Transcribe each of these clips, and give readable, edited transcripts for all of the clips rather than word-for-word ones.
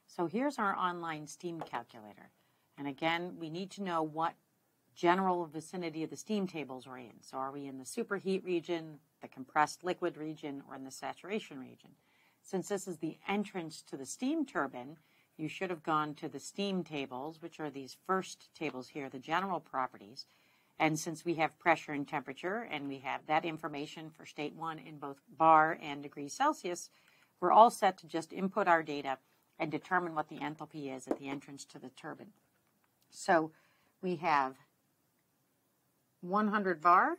So here's our online steam calculator. And again, we need to know what general vicinity of the steam tables we're in. So are we in the superheat region, the compressed liquid region, or in the saturation region? Since this is the entrance to the steam turbine, you should have gone to the steam tables, which are these first tables here, the general properties. And since we have pressure and temperature, and we have that information for state 1 in both bar and degrees Celsius, we're all set to just input our data and determine what the enthalpy is at the entrance to the turbine. So we have 100 bar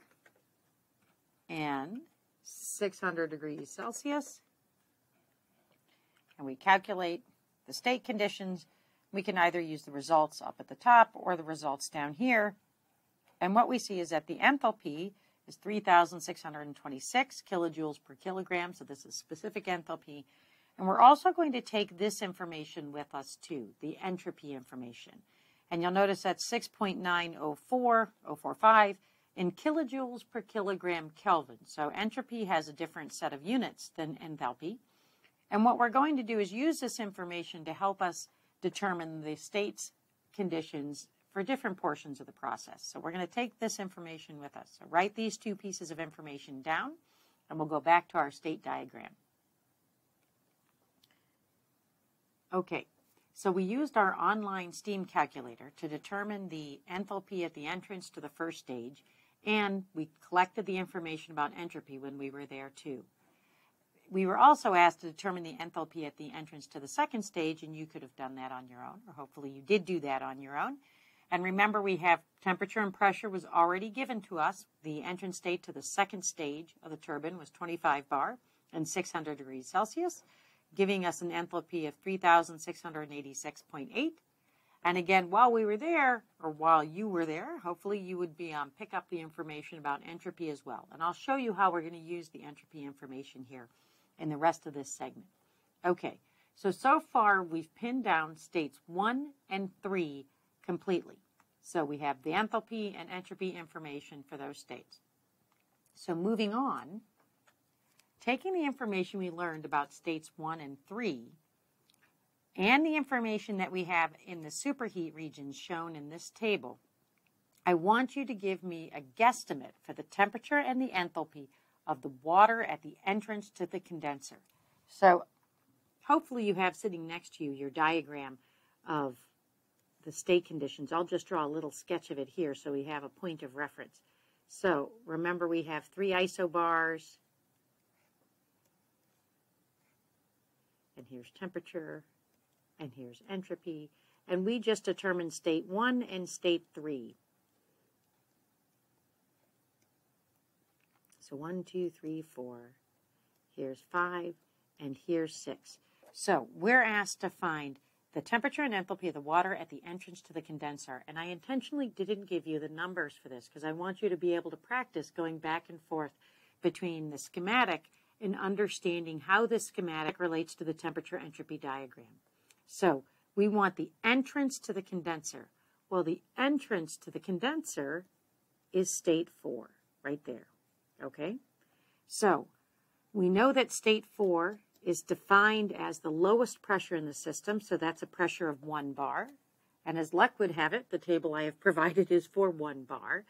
and 600 degrees Celsius. And we calculate the state conditions. We can either use the results up at the top or the results down here. And what we see is that the enthalpy is 3,626 kilojoules per kilogram. So this is specific enthalpy. And we're also going to take this information with us too, the entropy information. And you'll notice that's 6.904045 in kilojoules per kilogram Kelvin. So entropy has a different set of units than enthalpy. And what we're going to do is use this information to help us determine the state's conditions for different portions of the process. So we're going to take this information with us. So write these two pieces of information down, and we'll go back to our state diagram. Okay, so we used our online steam calculator to determine the enthalpy at the entrance to the first stage, and we collected the information about entropy when we were there too. We were also asked to determine the enthalpy at the entrance to the second stage, and you could have done that on your own, or hopefully you did do that on your own. And remember, we have temperature and pressure was already given to us. The entrance state to the second stage of the turbine was 25 bar and 600 degrees Celsius, giving us an enthalpy of 3,686.8. And again, while we were there, or while you were there, hopefully you would be pick up the information about entropy as well. And I'll show you how we're going to use the entropy information here in the rest of this segment. Okay, so far we've pinned down states 1 and 3 completely. So we have the enthalpy and entropy information for those states. So moving on, taking the information we learned about states 1 and 3 and the information that we have in the superheat regions shown in this table, I want you to give me a guesstimate for the temperature and the enthalpy of the water at the entrance to the condenser. So hopefully you have sitting next to you your diagram of the state conditions. I'll just draw a little sketch of it here so we have a point of reference. So remember, we have 3 isobars, and here's temperature, and here's entropy, and we just determined state 1 and state 3. So 1, 2, 3, 4, here's 5, and here's 6. So we're asked to find the temperature and enthalpy of the water at the entrance to the condenser. And I intentionally didn't give you the numbers for this because I want you to be able to practice going back and forth between the schematic and understanding how this schematic relates to the temperature entropy diagram. So we want the entrance to the condenser. Well, the entrance to the condenser is state 4, right there. Okay? So we know that state 4 is defined as the lowest pressure in the system, so that's a pressure of 1 bar. And as luck would have it, the table I have provided is for 1 bar.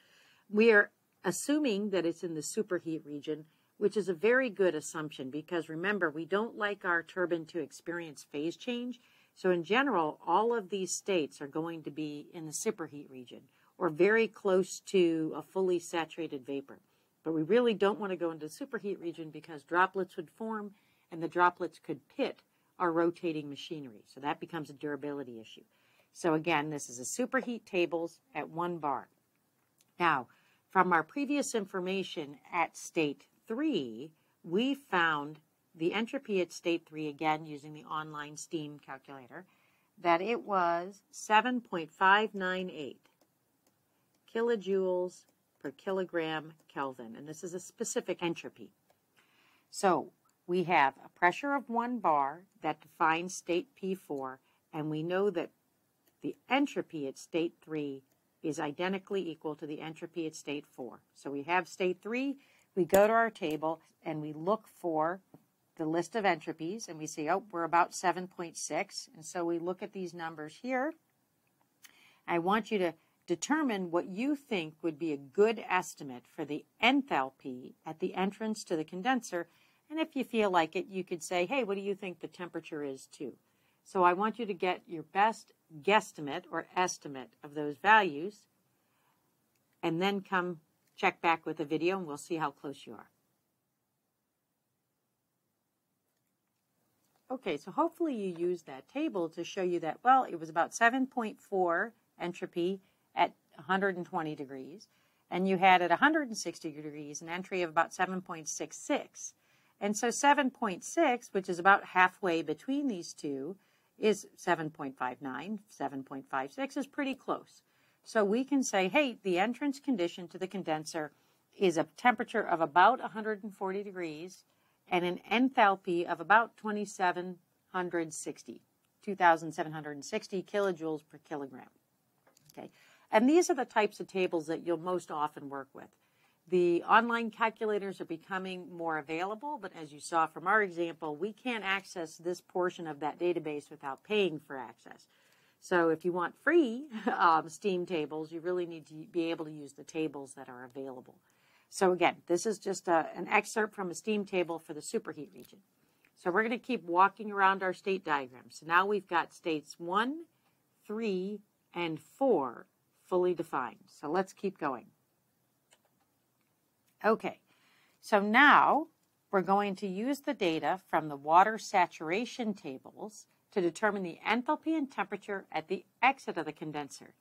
We are assuming that it's in the superheat region, which is a very good assumption because remember, we don't like our turbine to experience phase change. So in general, all of these states are going to be in the superheat region or very close to a fully saturated vapor. But we really don't want to go into the superheat region because droplets would form and the droplets could pit our rotating machinery. So that becomes a durability issue. So again, this is a superheat tables at 1 bar. Now, from our previous information at state 3, we found the entropy at state 3, again using the online steam calculator, that it was 7.598 kilojoules per kilogram Kelvin. And this is a specific entropy. So we have a pressure of 1 bar that defines state P4, and we know that the entropy at state 3 is identically equal to the entropy at state 4. So we have state 3, we go to our table, and we look for the list of entropies, and we see, oh, we're about 7.6. And so we look at these numbers here. I want you to determine what you think would be a good estimate for the enthalpy at the entrance to the condenser. And if you feel like it, you could say, hey, what do you think the temperature is too? So I want you to get your best guesstimate or estimate of those values, and then come check back with the video and we'll see how close you are. Okay, so hopefully you used that table to show you that, well, it was about 7.4 entropy at 120 degrees, and you had at 160 degrees an entry of about 7.66. And so 7.6, which is about halfway between these two, is 7.59. 7.56 is pretty close. So we can say, hey, the entrance condition to the condenser is a temperature of about 140 degrees and an enthalpy of about 2,760 kilojoules per kilogram. Okay, and these are the types of tables that you'll most often work with. The online calculators are becoming more available, but as you saw from our example, we can't access this portion of that database without paying for access. So if you want free STEAM tables, you really need to be able to use the tables that are available. So again, this is just an excerpt from a STEAM table for the superheat region. So we're going to keep walking around our state diagram. So now we've got states 1, 3, and 4 fully defined. So let's keep going. Okay, so now we're going to use the data from the water saturation tables to determine the enthalpy and temperature at the exit of the condenser.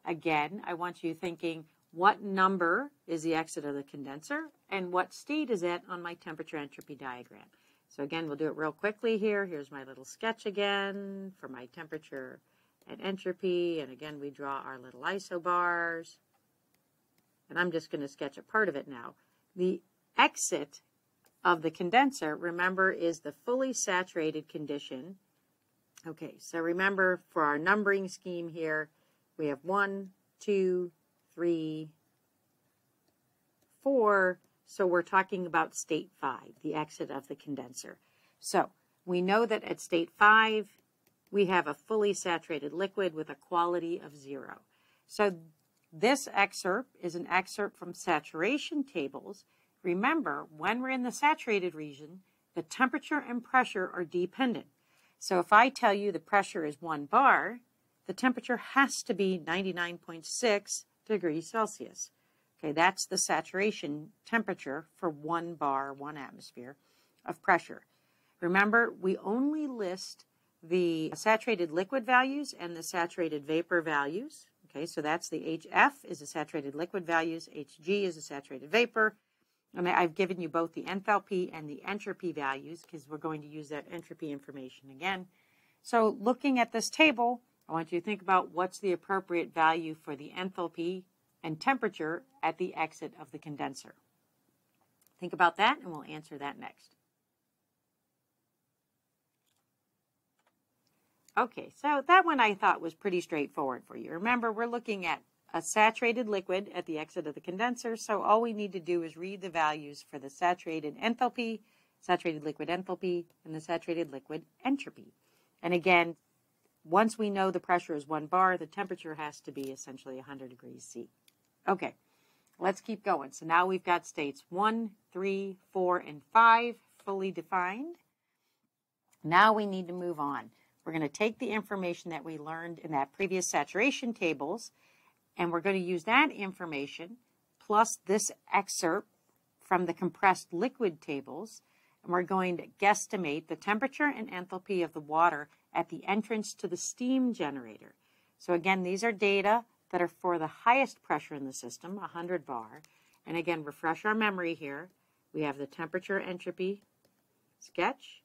Again, I want you thinking, what number is the exit of the condenser and what state is it on my temperature entropy diagram? So again, we'll do it real quickly here. Here's my little sketch again for my temperature and entropy. And again, we draw our little isobars. And I'm just going to sketch a part of it now. The exit of the condenser, remember, is the fully saturated condition. Okay, so remember for our numbering scheme here, we have 1, 2, 3, 4. So we're talking about state 5, the exit of the condenser. So we know that at state 5, we have a fully saturated liquid with a quality of 0. So this excerpt is an excerpt from saturation tables. Remember, when we're in the saturated region, the temperature and pressure are dependent. So if I tell you the pressure is 1 bar, the temperature has to be 99.6 degrees Celsius. Okay, that's the saturation temperature for 1 bar, 1 atmosphere of pressure. Remember, we only list the saturated liquid values and the saturated vapor values. Okay, so that's the HF is the saturated liquid values, HG is the saturated vapor. And I've given you both the enthalpy and the entropy values because we're going to use that entropy information again. So looking at this table, I want you to think about what's the appropriate value for the enthalpy and temperature at the exit of the condenser. Think about that and we'll answer that next. Okay, so that one I thought was pretty straightforward for you. Remember, we're looking at a saturated liquid at the exit of the condenser, so all we need to do is read the values for the saturated enthalpy, saturated liquid enthalpy, and the saturated liquid entropy. And again, once we know the pressure is 1 bar, the temperature has to be essentially 100 degrees C. Okay, let's keep going. So now we've got states 1, 3, 4, and 5 fully defined. Now we need to move on. We're going to take the information that we learned in that previous saturation tables, and we're going to use that information plus this excerpt from the compressed liquid tables, and we're going to guesstimate the temperature and enthalpy of the water at the entrance to the steam generator. So again, these are data that are for the highest pressure in the system, 100 bar. And again, refresh our memory here. We have the temperature entropy sketch.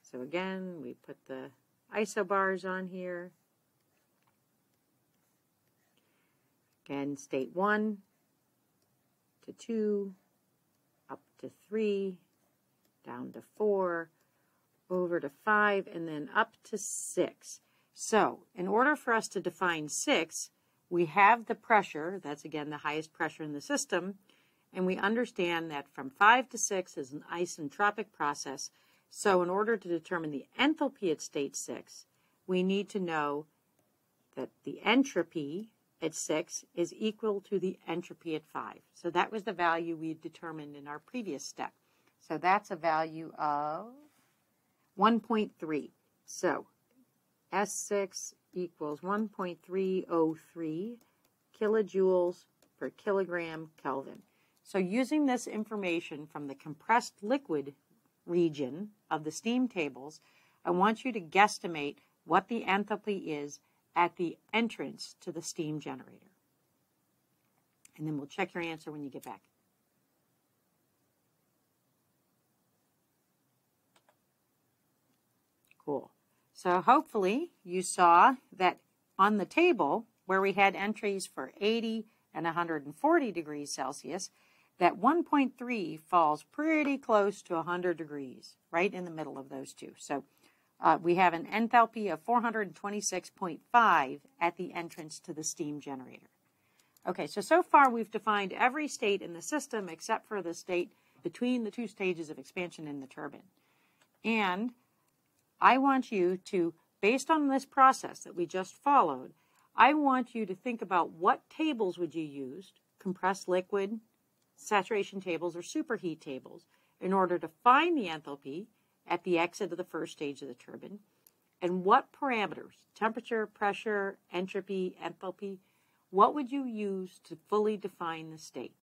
So again, we put the isobars on here. Again, state 1 to 2, up to 3, down to 4, over to 5, and then up to 6. So in order for us to define 6, we have the pressure, that's again the highest pressure in the system, and we understand that from 5 to 6 is an isentropic process. So in order to determine the enthalpy at state 6, we need to know that the entropy at 6 is equal to the entropy at 5. So that was the value we determined in our previous step. So that's a value of 1.3. So S6 equals 1.303 kilojoules per kilogram Kelvin. So using this information from the compressed liquid region of the steam tables, I want you to guesstimate what the enthalpy is at the entrance to the steam generator. And then we'll check your answer when you get back. Cool. So hopefully you saw that on the table where we had entries for 80 and 140 degrees Celsius, that 1.3 falls pretty close to 100 degrees, right in the middle of those two. So we have an enthalpy of 426.5 at the entrance to the steam generator. Okay, so far we've defined every state in the system except for the state between the two stages of expansion in the turbine. And I want you to, based on this process that we just followed, I want you to think about what tables would you use, compressed liquid, saturation tables, or superheat tables, in order to find the enthalpy at the exit of the first stage of the turbine, and what parameters, temperature, pressure, entropy, enthalpy, what would you use to fully define the state?